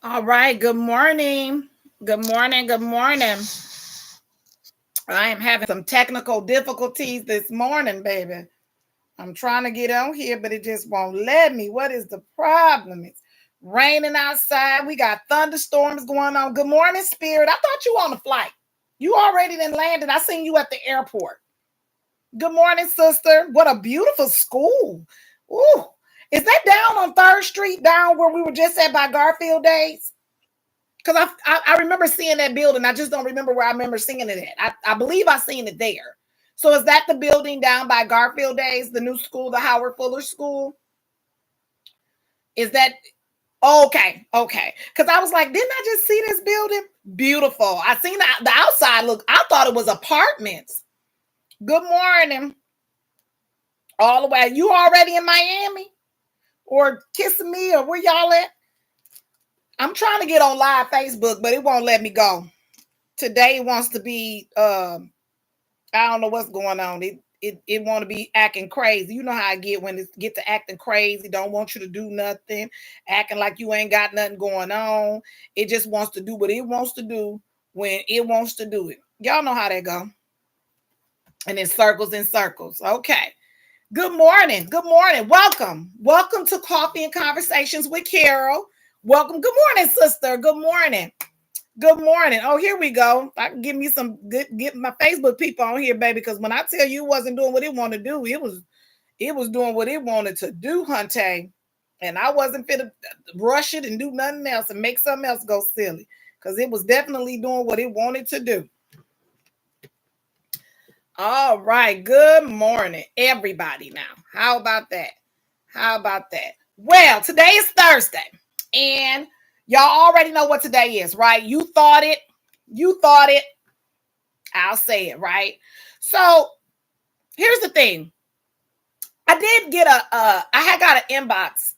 All right. Good morning. Good morning. Good morning. I am having some technical difficulties this morning, baby. I'm trying to get on here, but it just won't let me. What is the problem? It's raining outside. We got thunderstorms going on. Good morning, Spirit. I thought you were on a flight. You already then landed. I seen you at the airport. Good morning, sister. What a beautiful school. Ooh. Is that down on 3rd Street, down where we were just at by Garfield Days? Because I remember seeing that building. I just don't remember where I remember seeing it at. I believe I seen it there. So is that the building down by Garfield Days, the new school, the Howard Fuller School? Is that okay? Okay. Because I was like, didn't I just see this building? Beautiful. I seen the outside look. I thought it was apartments. Good morning. All the way. You already in Miami? Or kissing me? Or where y'all at? I'm trying to get on live Facebook, but it won't let me go. Today it wants to be I don't know what's going on. It want to be acting crazy. You know how I get when it get to acting crazy, don't want you to do nothing, acting like you ain't got nothing going on. It just wants to do what it wants to do when it wants to do it. Y'all know how that go. And it circles and circles. Okay. Good morning. Good morning. Welcome. Welcome to Coffee and Conversations with Carol. Welcome. Good morning, sister. Good morning. Good morning. Oh, here we go. I can give me some good, get my Facebook people on here, baby. Because when I tell you it wasn't doing what it wanted to do, it was doing what it wanted to do, Hunte. And I wasn't fit to rush it and do nothing else and make something else go silly. Because it was definitely doing what it wanted to do. All right. Good morning, everybody. Now, how about that? How about that? Well, today is Thursday. And y'all already know what today is, right? You thought it. I'll say it, right? So here's the thing. I did get I had got an inbox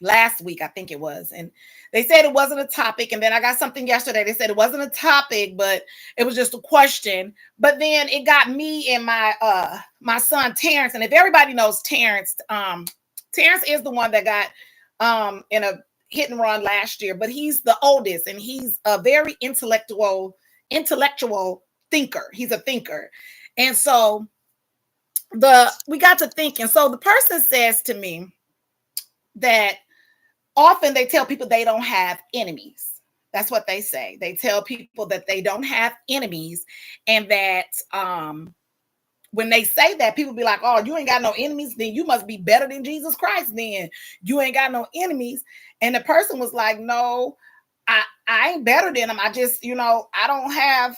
last week, I think it was, and they said it wasn't a topic. And then I got something yesterday. They said it wasn't a topic, but it was just a question. But then it got me and my son Terrence. And if everybody knows Terrence, Terrence is the one that got in a hit and run last year, but he's the oldest and he's a very intellectual thinker. He's a thinker. And so we got to thinking. So the person says to me that often they tell people they don't have enemies. That's what they say. They tell people that they don't have enemies, and that when they say that, people be like, oh, you ain't got no enemies, then you must be better than Jesus Christ. Then you ain't got no enemies. And the person was like, no, I ain't better than them. I just, I don't have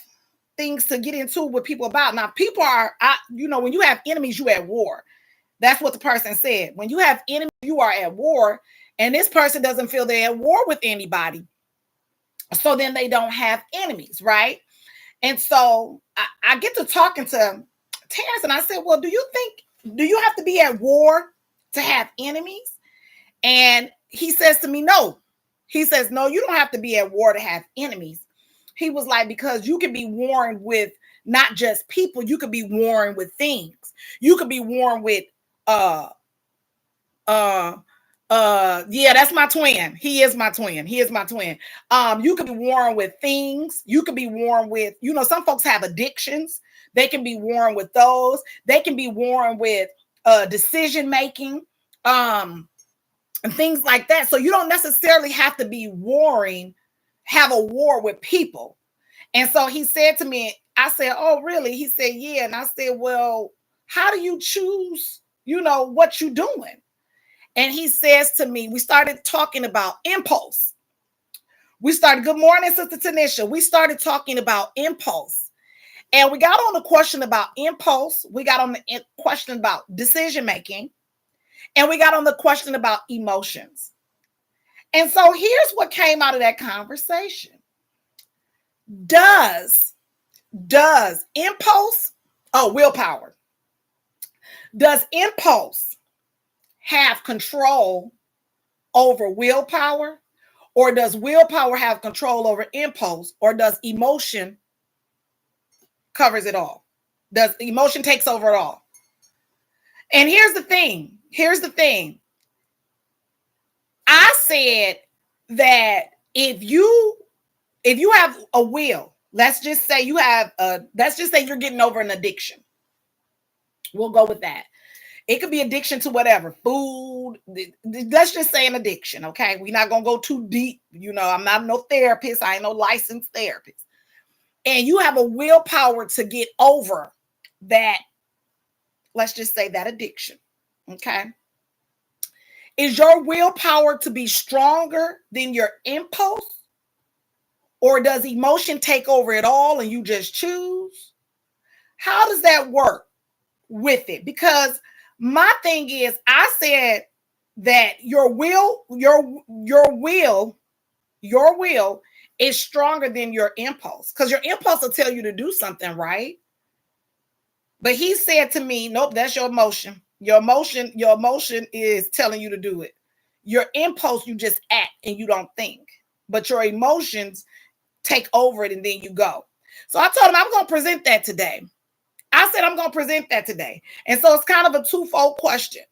things to get into with people about. Now, people are, when you have enemies, you at war. That's what the person said. When you have enemies, you are at war. And this person doesn't feel they're at war with anybody. So then they don't have enemies, right? And so I get to talking to Terrence, and I said, well, do you have to be at war to have enemies? And he says to me, no. He says, no, you don't have to be at war to have enemies. He was like, because you can be warring with not just people, you could be warring with things. You could be warring with yeah, that's my twin. He is my twin. You could be warring with things. You could be warring with, some folks have addictions. They can be warring with those. They can be warring with decision making, and things like that. So you don't necessarily have to be have a war with people. And so he said to me, I said, oh, really? He said, yeah. And I said, well, how do you choose, what you're doing? And he says to me, we started talking about impulse. Good morning, Sister Tanisha. We started talking about impulse. And we got on the question about impulse. We got on the question about decision making. And we got on the question about emotions. And so here's what came out of that conversation. Does impulse, willpower, does impulse have control over willpower? Or does willpower have control over impulse? Or does emotion covers it all? Does emotion takes over it all? And here's the thing. I said that if you have a will, let's just say you're getting over an addiction. We'll go with that. It could be addiction to whatever, food. Let's just say an addiction, okay? We're not going to go too deep. I'm not no therapist. I ain't no licensed therapist. And you have a willpower to get over that, let's just say that addiction, okay? Is your willpower to be stronger than your impulse? Or does emotion take over it all and you just choose? How does that work with it? Because my thing is, I said that your will is stronger than your impulse, because your impulse will tell you to do something, right? But he said to me, nope, that's your emotion. Your emotion is telling you to do it. Your impulse, you just act and you don't think. But your emotions take over it and then you go. So I told him I'm going to present that today. I said I'm going to present that today. And so it's kind of a twofold question.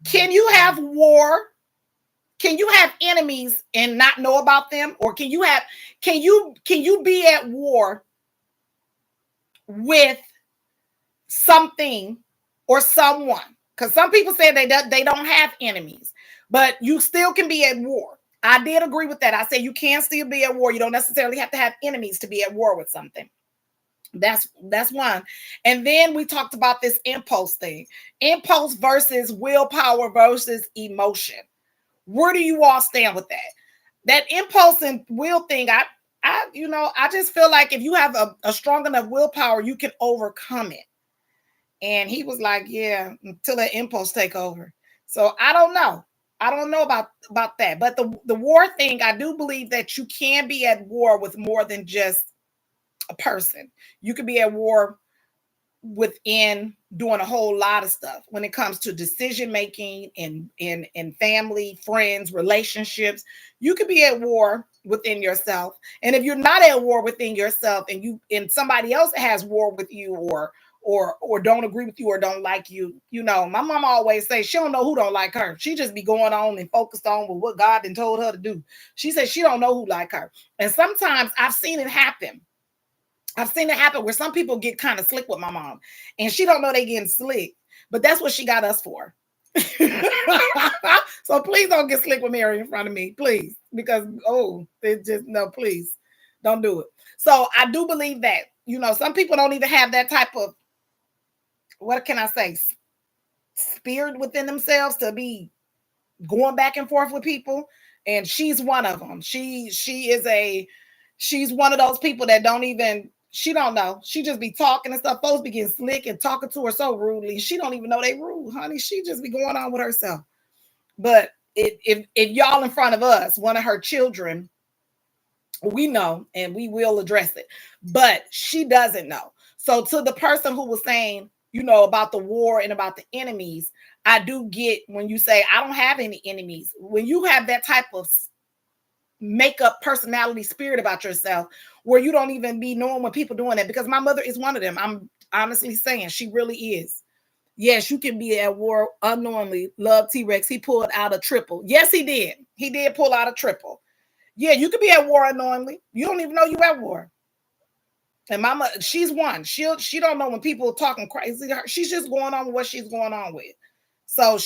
Can you have war? Can you have enemies and not know about them? Or can you be at war with something or someone? Because some people say they don't have enemies, but you still can be at war. I did agree with that. I said you can still be at war. You don't necessarily have to have enemies to be at war with something. That's one. And then we talked about this impulse thing. Impulse versus willpower versus emotion. Where do you all stand with that? That impulse and will thing, I just feel like if you have a strong enough willpower, you can overcome it. And he was like, yeah, until that impulse take over. So I don't know. I don't know about that. But the war thing, I do believe that you can be at war with more than just a person. You could be at war within doing a whole lot of stuff when it comes to decision making and family, friends, relationships. You could be at war within yourself. And if you're not at war within yourself and somebody else has war with you or don't agree with you or don't like you, my mom always says she don't know who don't like her. She just be going on and focused on with what God had told her to do. She said she don't know who like her. And sometimes I've seen it happen. Where some people get kind of slick with my mom and she don't know they getting slick, but that's what she got us for. So please don't get slick with Mary in front of me, please, because please don't do it. So I do believe that, some people don't even have that type of, what can I say, spirit within themselves to be going back and forth with people. And she's one of them. She's one of those people that she don't know. She just be talking and stuff. Folks be getting slick and talking to her so rudely. She don't even know they rude, honey. She just be going on with herself. But if y'all in front of us, one of her children, we know and we will address it. But she doesn't know. So to the person who was saying, about the war and about the enemies, I do get when you say, I don't have any enemies. When you have that type of make-up personality spirit about yourself where you don't even be knowing when people doing that, because my mother is one of them. I'm honestly saying she really is. Yes, you can be at war unknowingly. Love T-Rex. He pulled out a triple. Yes, he did. He did pull out a triple. Yeah, you could be at war unknowingly. You don't even know you at war. And mama, she's one. She don't know when people are talking crazy. She's just going on with what she's going on with. So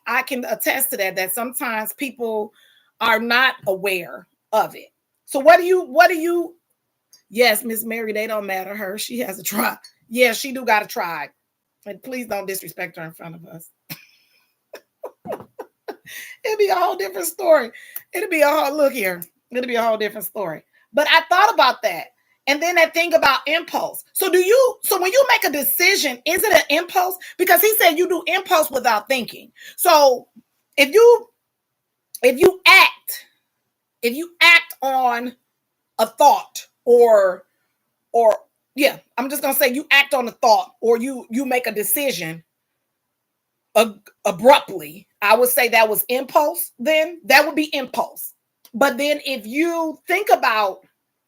I can attest to that sometimes people are not aware of it. So what do you, yes, Miss Mary, they don't matter her. She has a tribe. Yeah, she do got a tribe. And please don't disrespect her in front of us. It'll be a whole different story. It'll be a whole different story. But I thought about that. And then that thing about impulse. So when you make a decision, is it an impulse? Because he said you do impulse without thinking. So if you act on a thought or I'm just going to say you act on a thought or you make a decision abruptly, I would say that was impulse. Then that would be impulse. But then if you think about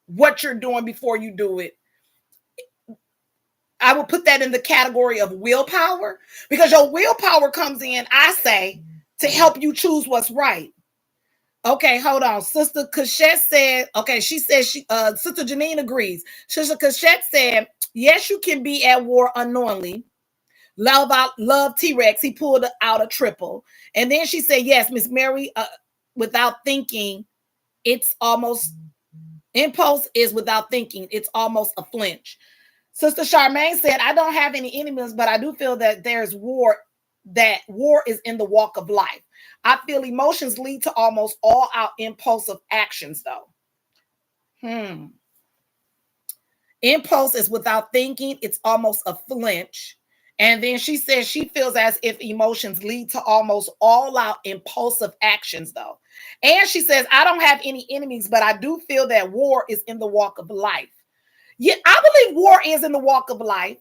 what you're doing before you do it, I would put that in the category of willpower, because your willpower comes in, I say, to help you choose what's right. Okay, hold on. Sister Cachette said, okay, she says Sister Janine agrees. Sister Cachette said, yes, you can be at war unknowingly. Love T-Rex. He pulled out a triple. And then she said, yes, Miss Mary, without thinking, it's almost, impulse is without thinking. It's almost a flinch. Sister Charmaine said, I don't have any enemies, but I do feel that there's war, that war is in the walk of life. I feel emotions lead to almost all out impulsive actions, though. Impulse is without thinking. It's almost a flinch. And then she says she feels as if emotions lead to almost all out impulsive actions, though. And she says, I don't have any enemies, but I do feel that war is in the walk of life. Yeah, I believe war is in the walk of life.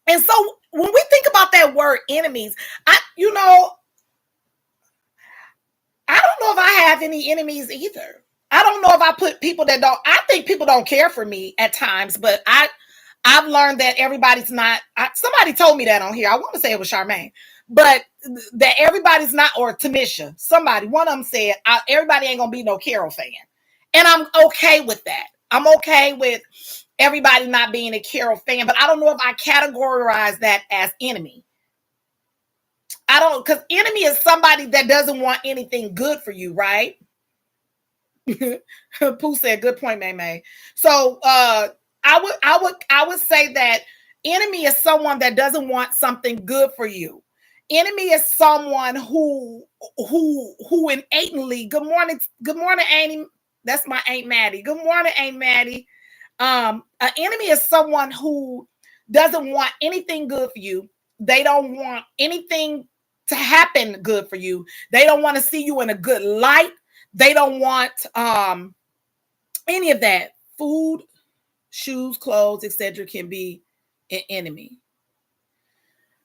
And so when we think about that word enemies, I don't know if I have any enemies either. I don't know if I put people that don't, I think people don't care for me at times, but I've learned that everybody's not, somebody told me that on here. I want to say it was Charmaine, but that everybody's not, or Tamisha, somebody, one of them said, everybody ain't going to be no Carol fan. And I'm okay with that. I'm okay with everybody not being a Carol fan, but I don't know if I categorize that as enemy. I don't, because enemy is somebody that doesn't want anything good for you, right? Pooh said, good point, May. So I would say that enemy is someone that doesn't want something good for you. Enemy is someone who innately, good morning, Auntie. That's my Aunt Maddie. Good morning, Aunt Maddie. An enemy is someone who doesn't want anything good for you. They don't want anything to happen good for you. They don't want to see you in a good light. They don't want any of that. Food, shoes, clothes, etc. can be an enemy.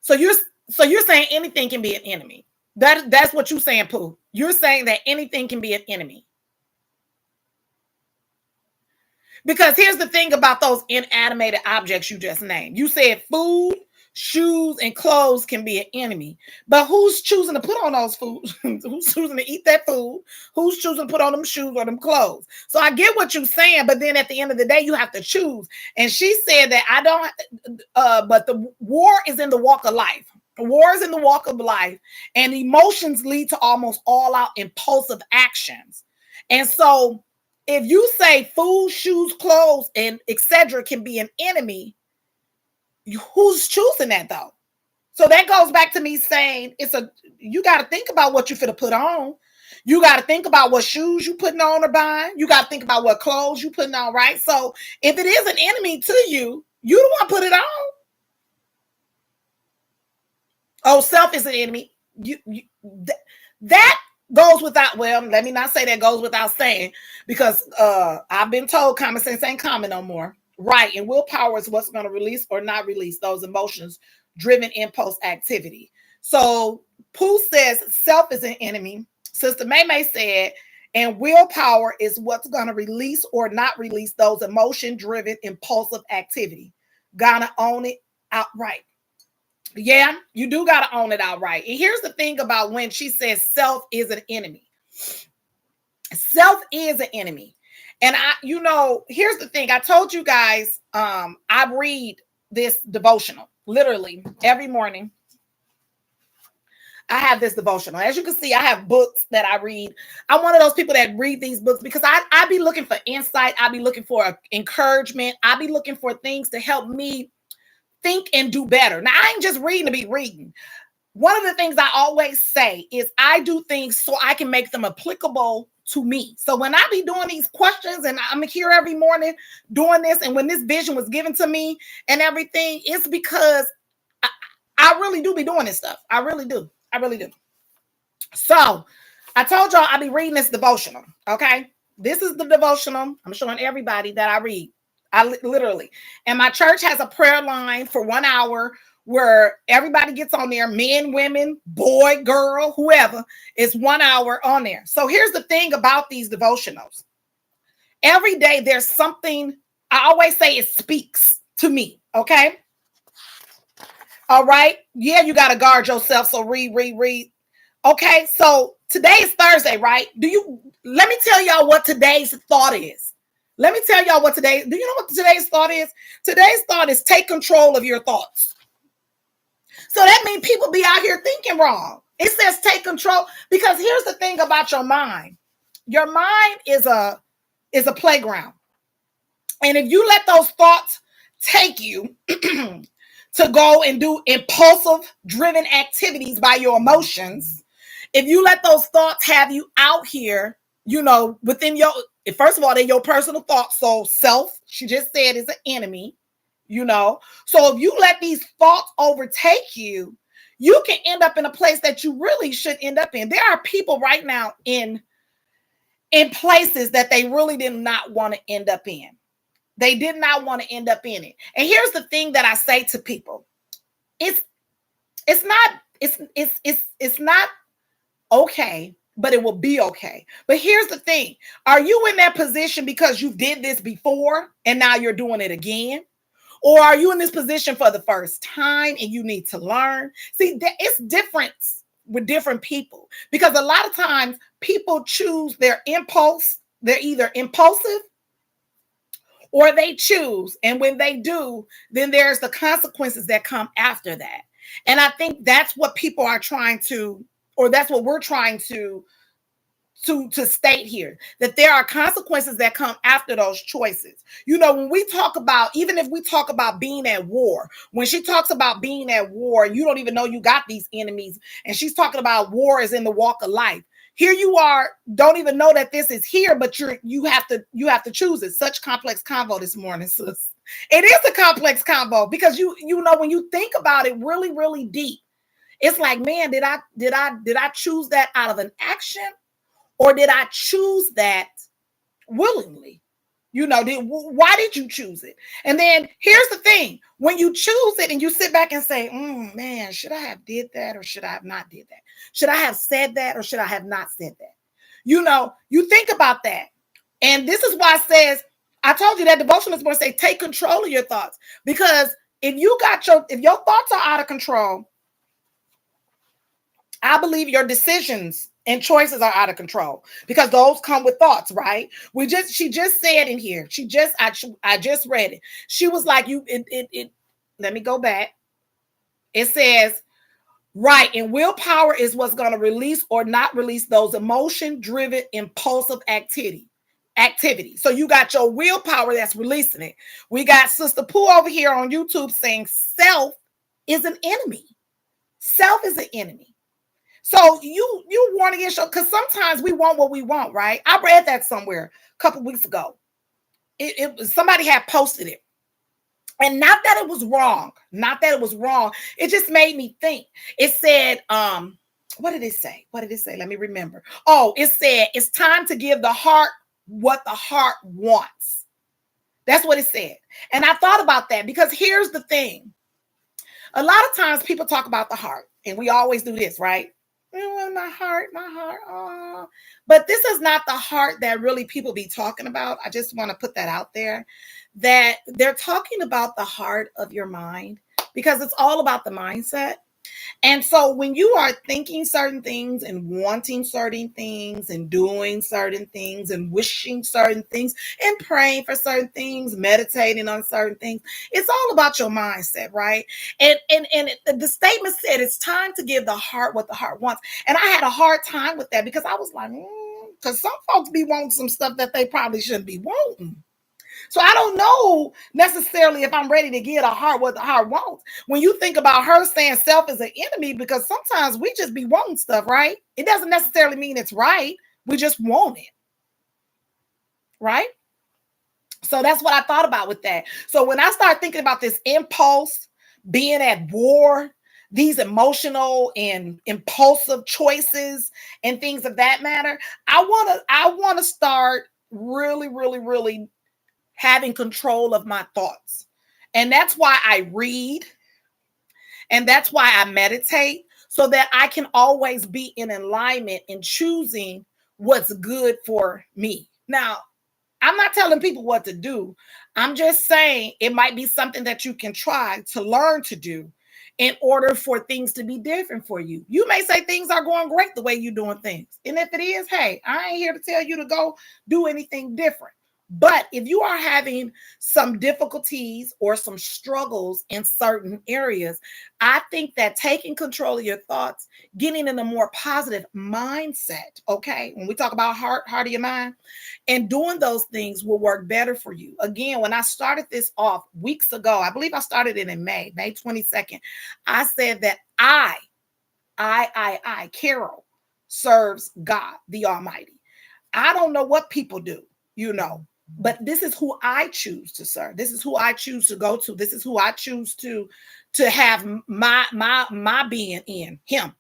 So you're saying anything can be an enemy. That's what you're saying, Pooh. You're saying that anything can be an enemy. Because here's the thing about those inanimated objects you just named. You said food, shoes, and clothes can be an enemy. But who's choosing to put on those food? Who's choosing to eat that food? Who's choosing to put on them shoes or them clothes? So I get what you're saying, but then at the end of the day, you have to choose. And she said that I don't, but the war is in the walk of life. War is in the walk of life, and emotions lead to almost all out impulsive actions. And so if you say food, shoes, clothes, and etc. can be an enemy, who's choosing that though? So that goes back to me saying you got to think about what you're finna put on. You got to think about what shoes you putting on or buying. You got to think about what clothes you putting on, right? So if it is an enemy to you, you don't want to put it on. Oh, self is an enemy. That goes without, well, let me not say that goes without saying, because I've been told common sense ain't common no more. Right. And willpower is what's going to release or not release those emotions driven impulse activity. So Pooh says self is an enemy. Sister May said, and willpower is what's going to release or not release those emotion driven impulsive activity. Gonna own it outright. Yeah, you do got to own it outright. And here's the thing about when she says self is an enemy. Self is an enemy. And here's the thing. I told you guys, I read this devotional literally every morning. I have this devotional. As you can see, I have books that I read. I'm one of those people that read these books because I be looking for insight. I be looking for encouragement. I be looking for things to help me think and do better. Now, I ain't just reading to be reading. One of the things I always say is I do things so I can make them applicable to me. So when I be doing these questions and I'm here every morning doing this, and when this vision was given to me and everything, it's because I really do be doing this stuff. I really do. I really do. So I told y'all I'll be reading this devotional. Okay. This is the devotional I'm showing everybody that I read. I literally, and my church has a prayer line for 1 hour where everybody gets on there, men, women, boy, girl, whoever. It's 1 hour on there. So here's the thing about these devotionals. Every day there's something, I always say it speaks to me, okay? All right. Yeah, you got to guard yourself. So read. Okay. So today is Thursday, right? Let me tell y'all what today's thought is. Do you know what today's thought is? Today's thought is take control of your thoughts. So that means people be out here thinking wrong. It says take control because here's the thing about your mind. Your mind is a playground. And if you let those thoughts take you to go and do impulsive driven activities by your emotions, if you let those thoughts have you out here, within first of all, they're your personal thoughts. So self, she just said, is an enemy, So if you let these thoughts overtake you, you can end up in a place that you really should end up in. There are people right now in places that they really did not want to end up in. They did not want to end up in it. And here's the thing that I say to people. It's not okay, but it will be okay. But here's the thing. Are you in that position because you did this before and now you're doing it again? Or are you in this position for the first time and you need to learn? See, it's different with different people because a lot of times people choose their impulse. They're either impulsive or they choose. And when they do, then there's the consequences that come after that. And I think that's what people are trying to, or that's what we're trying to state here, that there are consequences that come after those choices. When we talk about, even if we talk about being at war, when she talks about being at war, you don't even know you got these enemies. And she's talking about war is in the walk of life. Here you are, don't even know that this is here, but you have to choose it. Such complex convo this morning, sis. It is a complex convo because when you think about it really, really deep, it's like, man, did I choose that out of an action, or did I choose that willingly? Why did you choose it? And then here's the thing: when you choose it and you sit back and say, man, should I have did that or should I have not did that? Should I have said that or should I have not said that? You think about that. And this is why it says, I told you that devotional is going to say, take control of your thoughts. Because if your thoughts are out of control, I believe your decisions and choices are out of control because those come with thoughts, right? She just said in here, I just read it. She was like, let me go back. It says, right, and willpower is what's going to release or not release those emotion-driven, impulsive activity. So you got your willpower that's releasing it. We got Sister Pooh over here on YouTube saying self is an enemy. Self is an enemy. So you warn against your, because sometimes we want what we want, right? I read that somewhere a couple weeks ago. Somebody had posted it. And not that it was wrong. It just made me think. It said, what did it say? Let me remember. Oh, it said, it's time to give the heart what the heart wants. That's what it said. And I thought about that because here's the thing. A lot of times people talk about the heart, and we always do this, right? My heart. Oh. But this is not the heart that really people be talking about. I just want to put that out there, that they're talking about the heart of your mind because it's all about the mindset. And so when you are thinking certain things and wanting certain things and doing certain things and wishing certain things and praying for certain things, meditating on certain things, it's all about your mindset, right? And the statement said it's time to give the heart what the heart wants. And I had a hard time with that because I was like, because some folks be wanting some stuff that they probably shouldn't be wanting. So I don't know necessarily if I'm ready to give a heart what the heart wants. When you think about her saying self is an enemy, because sometimes we just be wanting stuff, right? It doesn't necessarily mean it's right. We just want it, right? So that's what I thought about with that. So when I start thinking about this impulse, being at war, these emotional and impulsive choices and things of that matter, I want to start really, really, really having control of my thoughts. And that's why I read. And that's why I meditate, so that I can always be in alignment in choosing what's good for me. Now, I'm not telling people what to do. I'm just saying it might be something that you can try to learn to do in order for things to be different for you. You may say things are going great the way you're doing things. And if it is, hey, I ain't here to tell you to go do anything different. But if you are having some difficulties or some struggles in certain areas, I think that taking control of your thoughts, getting in a more positive mindset, okay? When we talk about heart of your mind, and doing those things will work better for you. Again, when I started this off weeks ago, I believe I started it in May 22nd, I said that Carol, serves God, the Almighty. I don't know what people do, but this is who I choose to serve. This is who I choose to go to. This is who I choose to have my being in him.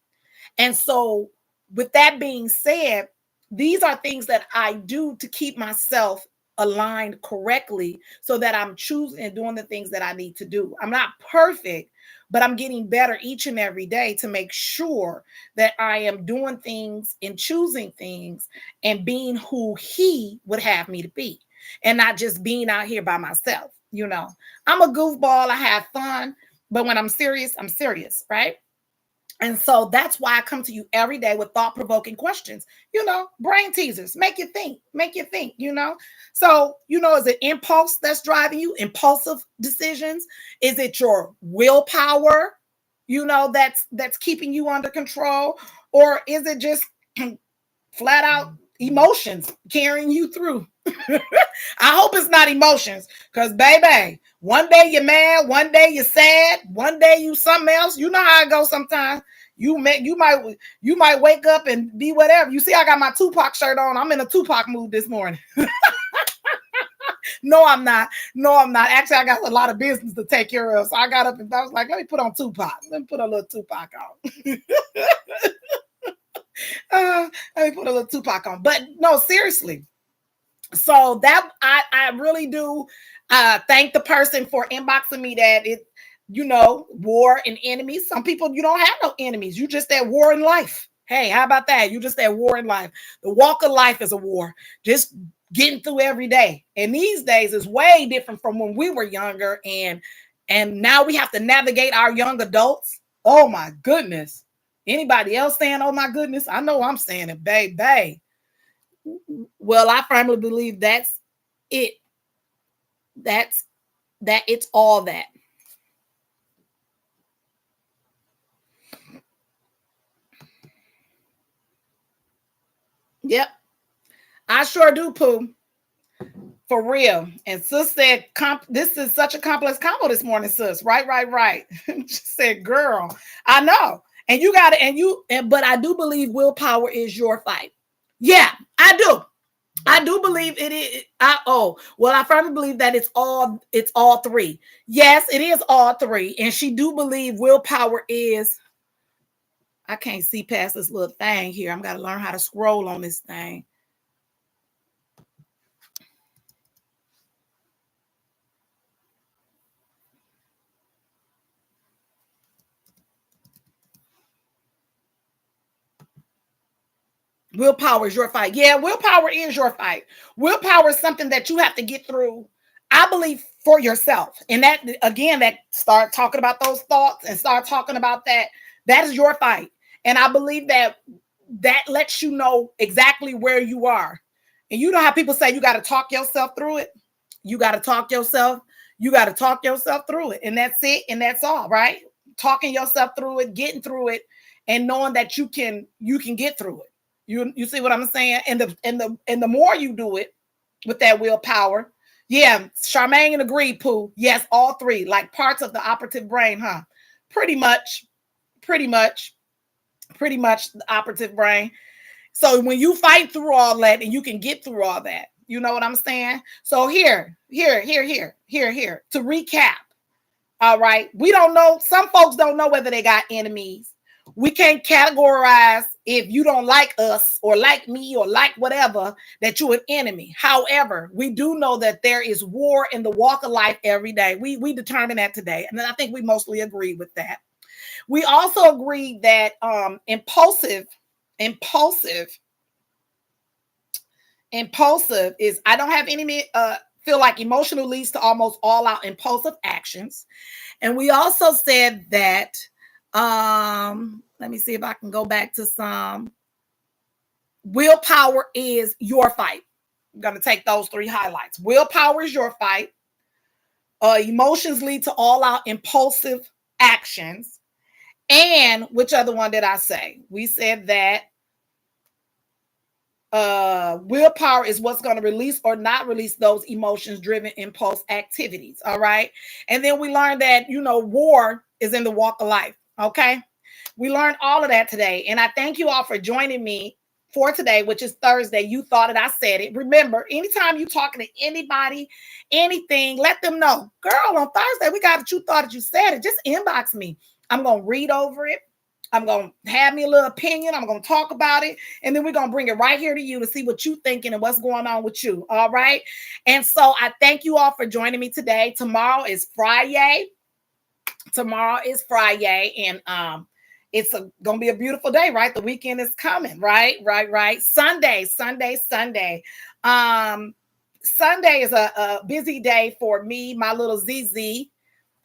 And so with that being said, these are things that I do to keep myself aligned correctly so that I'm choosing and doing the things that I need to do. I'm not perfect, but I'm getting better each and every day to make sure that I am doing things and choosing things and being who he would have me to be and not just being out here by myself. I'm a goofball. I have fun, but when I'm serious, right? And so that's why I come to you every day with thought-provoking questions, brain teasers, make you think. So, is it impulse that's driving you, impulsive decisions? Is it your willpower, that's keeping you under control? Or is it just flat out emotions carrying you through? I hope it's not emotions, because baby, one day you're mad, one day you're sad, one day you something else. You know how it goes sometimes. You might wake up and be whatever. You see, I got my Tupac shirt on. I'm in a Tupac mood this morning. No, I'm not. Actually, I got a lot of business to take care of. So I got up and I was like, let me put on Tupac. Let me put a little Tupac on. Let me put a little Tupac on. But no, seriously. So that I really do thank the person for inboxing me that it, war and enemies. Some people, you don't have no enemies. You just at war in life. Hey, how about that? You just at war in life. The walk of life is a war. Just getting through every day. And these days is way different from when we were younger. And now we have to navigate our young adults. Oh my goodness. Anybody else saying, oh my goodness? I know I'm saying it, babe. Well, I firmly believe that's it. It's all that. Yep. I sure do, Pooh. For real. And sis said, this is such a complex combo this morning, sis. Right. She said, girl, I know. And you got it. But I do believe willpower is your fight. Yeah, I do. I do believe it is. I firmly believe that it's all three. Yes, it is all three. And she do believe willpower is. I can't see past this little thing here. I'm got to learn how to scroll on this thing. Willpower is your fight. Yeah, willpower is your fight. Willpower is something that you have to get through, I believe, for yourself. And that, again, that start talking about those thoughts and start talking about that. That is your fight. And I believe that lets you know exactly where you are. And you know how people say you got to talk yourself through it? You got to talk yourself through it. And that's it. And that's all, right? Talking yourself through it, getting through it, and knowing that you can get through it. You see what I'm saying? And the more you do it with that willpower, yeah, Charmaine agreed, Pooh. Yes, all three, like parts of the operative brain, huh? Pretty much the operative brain. So when you fight through all that and you can get through all that, you know what I'm saying? So here. To recap, all right, we don't know. Some folks don't know whether they got enemies. We can't categorize if you don't like us or like me or like whatever that you're an enemy. However, we do know that there is war in the walk of life every day. We determine that today. And I think we mostly agree with that. We also agree that impulsive is I don't have any feel like emotional leads to almost all out impulsive actions. And we also said that, let me see if I can go back to some. Willpower is your fight. I'm going to take those 3 highlights. Willpower is your fight. Emotions lead to all out impulsive actions. And which other one did I say? We said that willpower is what's going to release or not release those emotions driven impulse activities. All right. And then we learned that, war is in the walk of life. Okay. We learned all of that today. And I thank you all for joining me for today, which is Thursday. You thought it, I said it. Remember, anytime you talking to anybody, anything, let them know, girl, on Thursday, we got it. You thought it, you said it. Just inbox me. I'm going to read over it. I'm going to have me a little opinion. I'm going to talk about it. And then we're going to bring it right here to you to see what you're thinking and what's going on with you. All right. And so I thank you all for joining me today. Tomorrow is Friday. And it's going to be a beautiful day, right? The weekend is coming, right? Sunday. Sunday is a busy day for me. My little ZZ,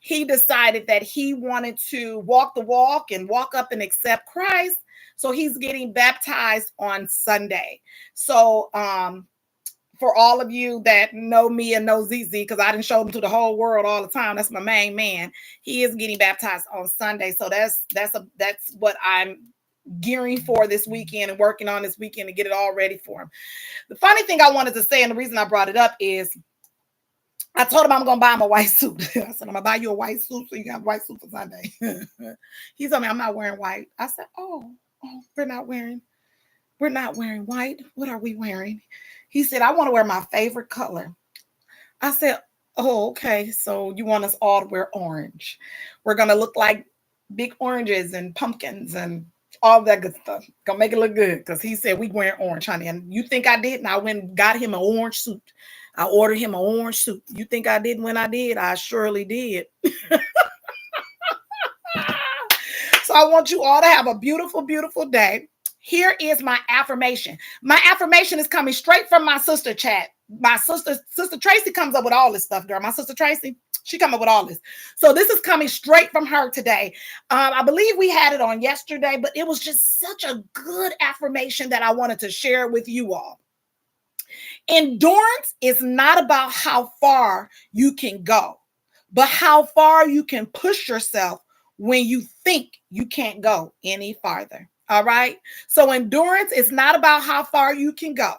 he decided that he wanted to walk the walk and walk up and accept Christ. So he's getting baptized on Sunday. So for all of you that know me and know ZZ, because I didn't show him to the whole world all the time. That's my main man. He is getting baptized on Sunday. So that's what I'm gearing for this weekend and working on this weekend to get it all ready for him. The funny thing I wanted to say, and the reason I brought it up is I told him I'm going to buy him a white suit. I said, I'm going to buy you a white suit so you can have a white suit for Sunday. He told me I'm not wearing white. I said, oh, we're not wearing white. What are we wearing? He said, I want to wear my favorite color. I said, oh, okay. So you want us all to wear orange. We're going to look like big oranges and pumpkins and all that good stuff. Gonna make it look good. Because he said, we wearing orange, honey. And you think I didn't? I went and got him an orange suit. I ordered him an orange suit. You think I didn't when I did? I surely did. So I want you all to have a beautiful, beautiful day. Here is my affirmation. My affirmation is coming straight from my sister chat. My sister Tracy comes up with all this stuff, girl. My sister Tracy, she come up with all this. So this is coming straight from her today. I believe we had it on yesterday, but it was just such a good affirmation that I wanted to share with you all. Endurance is not about how far you can go, but how far you can push yourself when you think you can't go any farther. All right. So endurance is not about how far you can go,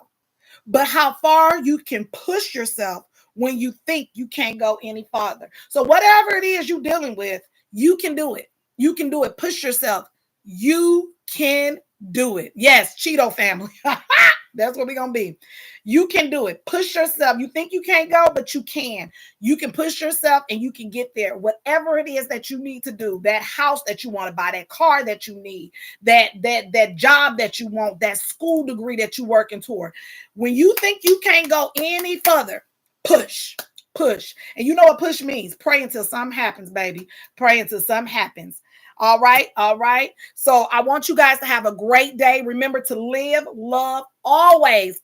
but how far you can push yourself when you think you can't go any farther. So whatever it is you're dealing with, you can do it. You can do it. Push yourself. You can do it. Yes, Cheeto family. That's what we're going to be. You can do it. Push yourself. You think you can't go, but you can. You can push yourself and you can get there. Whatever it is that you need to do, that house that you want to buy, that car that you need, that job that you want, that school degree that you're working toward. When you think you can't go any further, push. And you know what push means? Pray until something happens, baby. Pray until something happens. All right. So I want you guys to have a great day. Remember to live, love, always.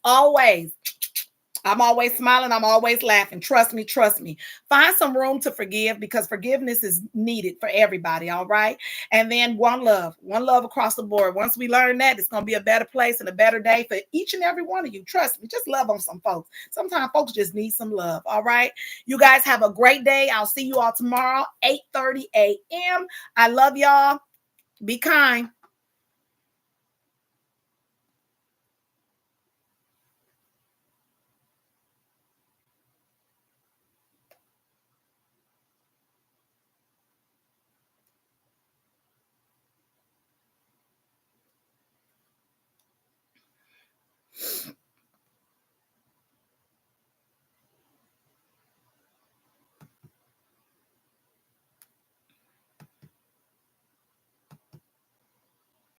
I'm always smiling. I'm always laughing. Trust me. Find some room to forgive because forgiveness is needed for everybody. All right. And then one love across the board. Once we learn that, it's going to be a better place and a better day for each and every one of you. Trust me. Just love on some folks. Sometimes folks just need some love. All right. You guys have a great day. I'll see you all tomorrow, 8:30 a.m. I love y'all. Be kind.